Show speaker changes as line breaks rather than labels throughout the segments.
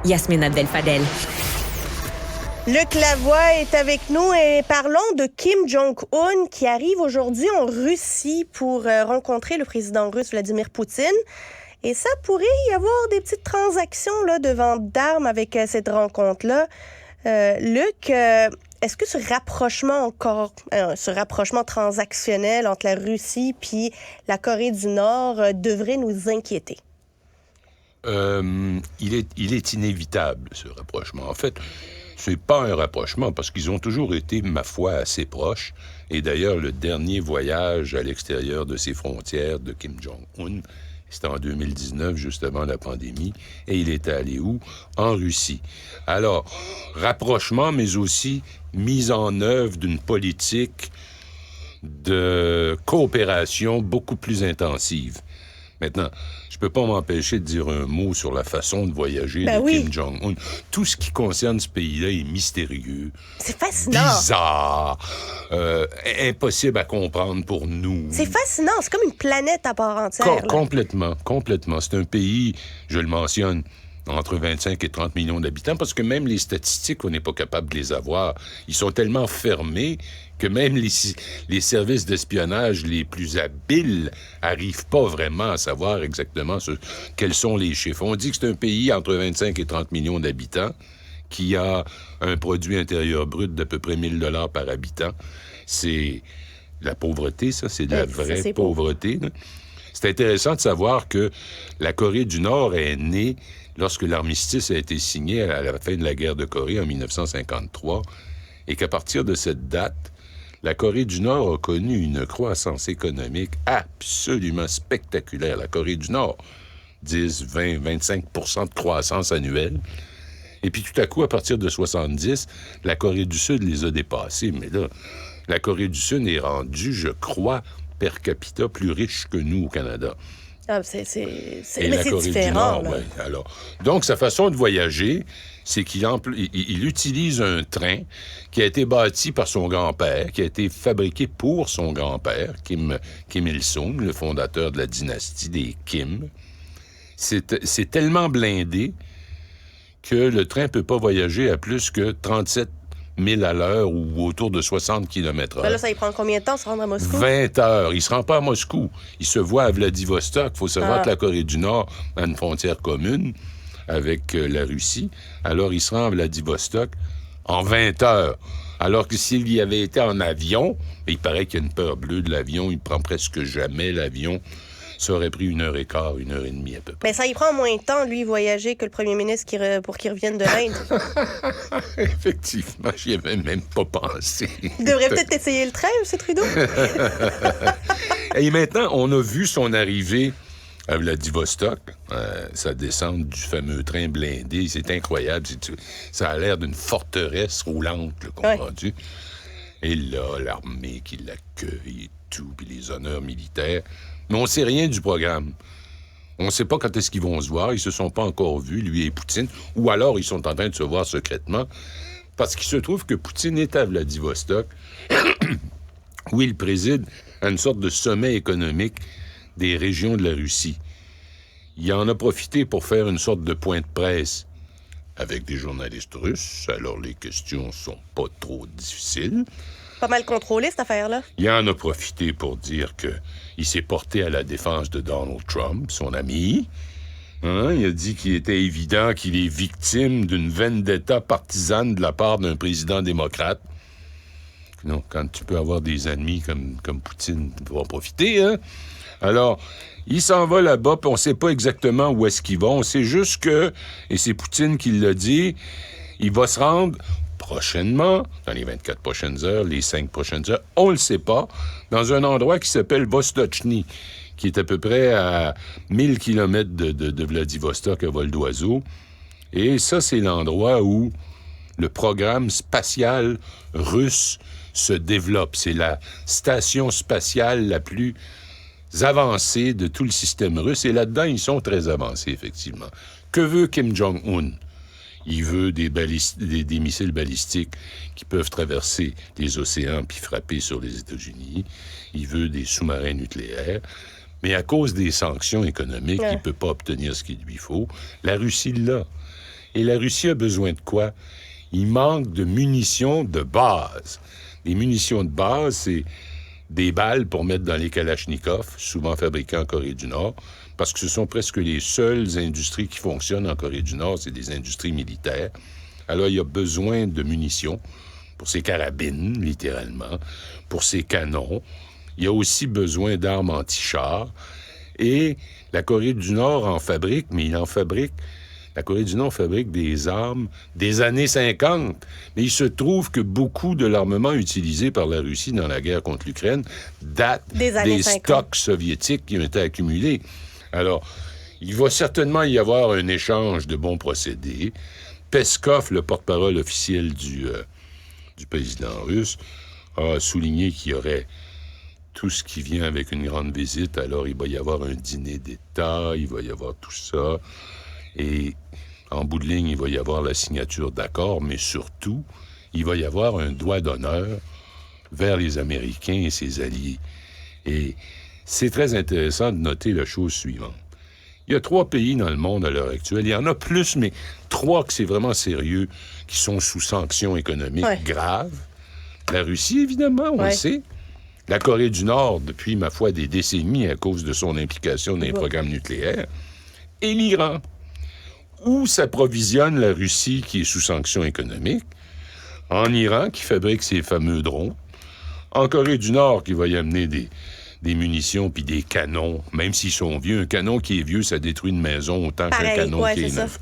Yasmine Abdel-Fadel.
Luc Lavoie est avec nous et parlons de Kim Jong-un qui arrive aujourd'hui en Russie pour rencontrer le président russe Vladimir Poutine. Et ça pourrait y avoir des petites transactions là, de vente d'armes avec cette rencontre-là. Luc, est-ce que ce rapprochement transactionnel entre la Russie puis la Corée du Nord devrait nous inquiéter?
Il est inévitable, ce rapprochement. En fait, c'est pas un rapprochement parce qu'ils ont toujours été, ma foi, assez proches. Et d'ailleurs, le dernier voyage à l'extérieur de ses frontières de Kim Jong-un, c'était en 2019, juste avant la pandémie. Et il était allé où? En Russie. Alors, rapprochement, mais aussi mise en œuvre d'une politique de coopération beaucoup plus intensive. Maintenant, je peux pas m'empêcher de dire un mot sur la façon de voyager de Kim Jong-un. Tout ce qui concerne ce pays-là est mystérieux.
C'est fascinant.
Bizarre. Impossible à comprendre pour nous.
C'est fascinant. C'est comme une planète à part entière.
Complètement. C'est un pays, je le mentionne, entre 25 et 30 millions d'habitants, parce que même les statistiques, on n'est pas capable de les avoir. Ils sont tellement fermés que même les services d'espionnage les plus habiles n'arrivent pas vraiment à savoir exactement quels sont les chiffres. On dit que c'est un pays entre 25 et 30 millions d'habitants qui a un produit intérieur brut d'à peu près 1 000 $ par habitant. C'est la pauvreté, ça. C'est de la vraie pauvreté. Là. C'est intéressant de savoir que la Corée du Nord est née lorsque l'armistice a été signé à la fin de la guerre de Corée en 1953 et qu'à partir de cette date, la Corée du Nord a connu une croissance économique absolument spectaculaire. La Corée du Nord, 10, 20, 25 % de croissance annuelle. Et puis tout à coup, à partir de 70, la Corée du Sud les a dépassés. Mais là, la Corée du Sud est rendue, je crois, per capita plus riche que nous au Canada.
Ah, mais c'est différent.
Ouais. Alors, donc, sa façon de voyager, c'est qu'il utilise un train qui a été bâti par son grand-père, qui a été fabriqué pour son grand-père, Kim Il-sung, le fondateur de la dynastie des Kim. C'est tellement blindé que le train ne peut pas voyager à plus que 37 000 à l'heure ou autour de 60 km/h.
Là, ça y prend combien de temps se rendre à Moscou?
20 heures. Il ne se rend pas à Moscou. Il se voit à Vladivostok. Il faut savoir que la Corée du Nord a une frontière commune avec la Russie. Alors, il se rend à Vladivostok en 20 heures. Alors que s'il y avait été en avion, il paraît qu'il y a une peur bleue de l'avion, il prend presque jamais l'avion. Ça aurait pris 1h15, 1h30 à peu près.
Mais ça y prend moins de temps, lui, voyager, que le premier ministre pour qu'il revienne de l'Inde.
Effectivement, j'y avais même pas pensé.
Il devrait peut-être essayer le train, M. Trudeau.
Et maintenant, on a vu son arrivée à Vladivostok, sa descente du fameux train blindé. C'est incroyable. Ça a l'air d'une forteresse roulante, comprends-tu? Ouais. Et là, l'armée qui l'accueille et tout, puis les honneurs militaires. Mais on ne sait rien du programme. On ne sait pas quand est-ce qu'ils vont se voir. Ils ne se sont pas encore vus, lui et Poutine. Ou alors, ils sont en train de se voir secrètement. Parce qu'il se trouve que Poutine est à Vladivostok, où il préside à une sorte de sommet économique des régions de la Russie. Il en a profité pour faire une sorte de point de presse avec des journalistes russes. Alors, les questions sont pas trop difficiles.
Pas mal contrôlé, cette affaire-là.
Il en a profité pour dire qu'il s'est porté à la défense de Donald Trump, son ami. Il a dit qu'il était évident qu'il est victime d'une vendetta partisane de la part d'un président démocrate. Non, quand tu peux avoir des ennemis comme Poutine, tu peux en profiter, hein? Alors, il s'en va là-bas, puis on ne sait pas exactement où est-ce qu'il va. On sait juste que, et c'est Poutine qui l'a dit, il va se rendre prochainement, dans les 24 prochaines heures, les 5 prochaines heures, on le sait pas, dans un endroit qui s'appelle Vostochny, qui est à peu près à 1000 km de Vladivostok à vol d'oiseau. Et ça, c'est l'endroit où le programme spatial russe se développe. C'est la station spatiale la plus avancée de tout le système russe. Et là-dedans, ils sont très avancés, effectivement. Que veut Kim Jong-un? Il veut des missiles balistiques qui peuvent traverser les océans puis frapper sur les États-Unis. Il veut des sous-marins nucléaires. Mais à cause des sanctions économiques, il ne peut pas obtenir ce qu'il lui faut. La Russie l'a. Et la Russie a besoin de quoi? Il manque de munitions de base. Les munitions de base, c'est des balles pour mettre dans les kalachnikovs, souvent fabriquées en Corée du Nord, parce que ce sont presque les seules industries qui fonctionnent en Corée du Nord, c'est des industries militaires. Alors, il y a besoin de munitions pour ces carabines, littéralement, pour ces canons. Il y a aussi besoin d'armes anti-chars. Et la Corée du Nord en fabrique, mais la Corée du Nord fabrique des armes des années 50. Mais il se trouve que beaucoup de l'armement utilisé par la Russie dans la guerre contre l'Ukraine date des stocks soviétiques qui ont été accumulés. Alors, il va certainement y avoir un échange de bons procédés. Peskov, le porte-parole officiel du président russe, a souligné qu'il y aurait tout ce qui vient avec une grande visite. Alors, il va y avoir un dîner d'État, il va y avoir tout ça. Et en bout de ligne, il va y avoir la signature d'accords, mais surtout, il va y avoir un doigt d'honneur vers les Américains et ses alliés. Et c'est très intéressant de noter la chose suivante. Il y a 3 pays dans le monde à l'heure actuelle. Il y en a plus, mais 3 que c'est vraiment sérieux, qui sont sous sanctions économiques graves. La Russie, évidemment, on le sait. La Corée du Nord, depuis, ma foi, des décennies à cause de son implication dans les programmes nucléaires. Et l'Iran, où s'approvisionne la Russie qui est sous sanctions économiques. En Iran, qui fabrique ses fameux drones. En Corée du Nord, qui va y amener des munitions puis des canons, même s'ils sont vieux. Un canon qui est vieux, ça détruit une maison autant qu'un canon qui est neuf.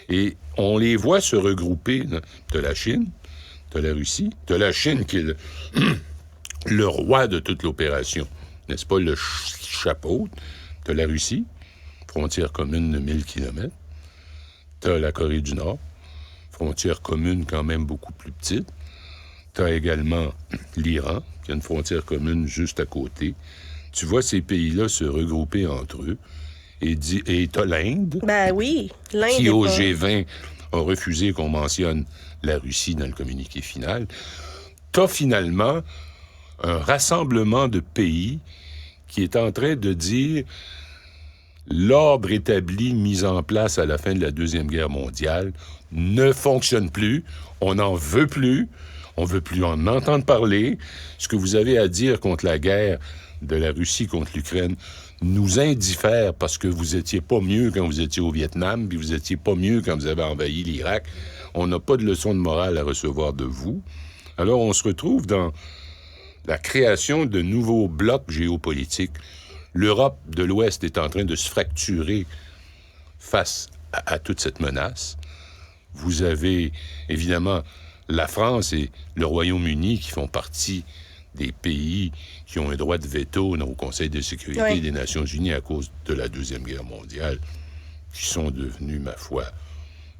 Et on les voit se regrouper. T'as la Chine, t'as la Russie, t'as la Chine qui est le roi de toute l'opération. N'est-ce pas, le chapeau? T'as la Russie, frontière commune de 1000 kilomètres. T'as la Corée du Nord, frontière commune quand même beaucoup plus petite. T'as également l'Iran, qui a une frontière commune juste à côté. Tu vois ces pays-là se regrouper entre eux. Et t'as l'Inde.
Ben oui, l'Inde.
Qui, au G20, a refusé qu'on mentionne la Russie dans le communiqué final. T'as finalement un rassemblement de pays qui est en train de dire l'ordre établi, mis en place à la fin de la Deuxième Guerre mondiale, ne fonctionne plus. On n'en veut plus. On ne veut plus en entendre parler. Ce que vous avez à dire contre la guerre de la Russie contre l'Ukraine nous indiffère parce que vous étiez pas mieux quand vous étiez au Vietnam, puis vous étiez pas mieux quand vous avez envahi l'Irak. On n'a pas de leçon de morale à recevoir de vous. Alors, on se retrouve dans la création de nouveaux blocs géopolitiques. L'Europe de l'Ouest est en train de se fracturer face à toute cette menace. Vous avez, évidemment, la France et le Royaume-Uni qui font partie des pays qui ont un droit de veto au Conseil de sécurité des Nations unies à cause de la Deuxième Guerre mondiale, qui sont devenus, ma foi,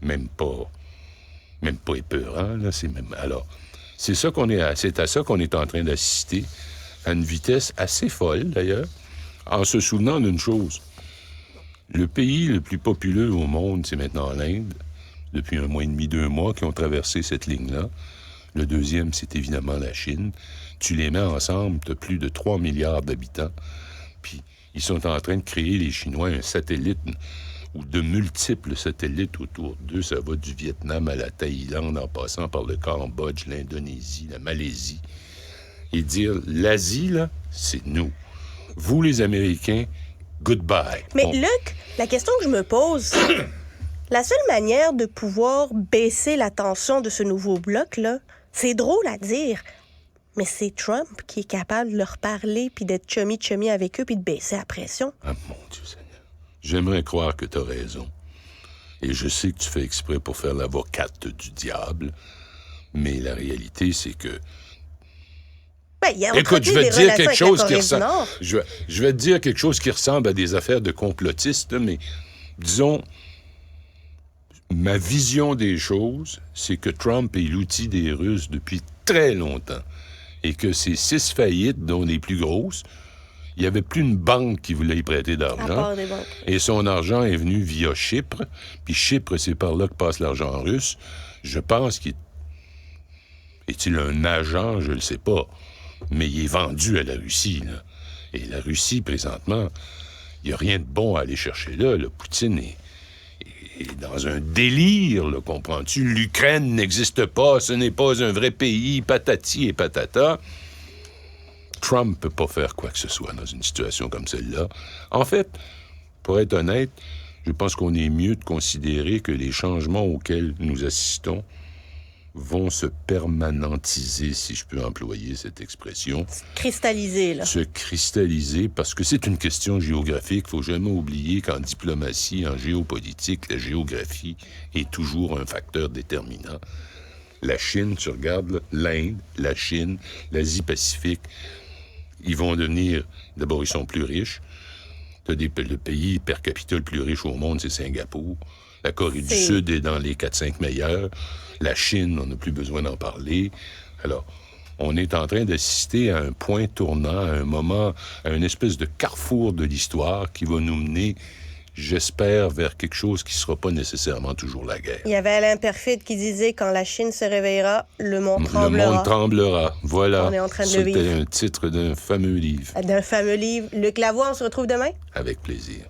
même pas épeurants, là. C'est à ça qu'on est en train d'assister, à une vitesse assez folle, d'ailleurs, en se souvenant d'une chose. Le pays le plus populeux au monde, c'est maintenant l'Inde, depuis 1 mois et demi, 2 mois, qui ont traversé cette ligne-là. Le deuxième, c'est évidemment la Chine. Tu les mets ensemble, tu as plus de 3 milliards d'habitants. Puis ils sont en train de créer, les Chinois, un satellite ou de multiples satellites autour d'eux. Ça va du Vietnam à la Thaïlande, en passant par le Cambodge, l'Indonésie, la Malaisie. Et dire, l'Asie, là, c'est nous. Vous, les Américains, goodbye.
Mais Luc, la question que je me pose... La seule manière de pouvoir baisser la tension de ce nouveau bloc-là, c'est drôle à dire, mais c'est Trump qui est capable de leur parler, puis d'être chummy avec eux, puis de baisser la pression.
Ah, mon Dieu Seigneur. J'aimerais croire que t'as raison. Et je sais que tu fais exprès pour faire l'avocate du diable, mais la réalité, c'est que...
Écoute, je vais te dire quelque chose qui ressemble...
Je vais te dire quelque chose qui ressemble à des affaires de complotistes, mais disons... Ma vision des choses, c'est que Trump est l'outil des Russes depuis très longtemps et que ces 6 faillites, dont les plus grosses, il n'y avait plus une banque qui voulait y prêter d'argent.
À part des banques.
Et son argent est venu via Chypre. Puis Chypre, c'est par là que passe l'argent russe. Je pense qu'il est-il un agent? Je ne le sais pas. Mais il est vendu à la Russie, là. Et la Russie, présentement, il n'y a rien de bon à aller chercher là. Le Poutine est est dans un délire, là, comprends-tu? L'Ukraine n'existe pas, ce n'est pas un vrai pays, patati et patata. Trump peut pas faire quoi que ce soit dans une situation comme celle-là. En fait, pour être honnête, je pense qu'on est mieux de considérer que les changements auxquels nous assistons vont se permanentiser, si je peux employer cette expression.
Cristallisé, là.
Se cristalliser, parce que c'est une question géographique. Il faut jamais oublier qu'en diplomatie, en géopolitique, la géographie est toujours un facteur déterminant. La Chine, tu regardes, là, l'Inde, la Chine, l'Asie-Pacifique, ils vont devenir... D'abord, ils sont plus riches. Le pays per capita le plus riche au monde, c'est Singapour. La Corée du Sud est dans les 4-5 meilleurs. La Chine, on n'a plus besoin d'en parler. Alors, on est en train d'assister à un point tournant, à un moment, à une espèce de carrefour de l'histoire qui va nous mener, j'espère, vers quelque chose qui ne sera pas nécessairement toujours la guerre.
Il y avait Alain Perfide qui disait « Quand la Chine se réveillera, le monde tremblera ».
Le monde tremblera, voilà.
On est en train de le vivre.
C'était un titre d'un fameux livre.
D'un fameux livre. Luc Lavoie, on se retrouve demain?
Avec plaisir.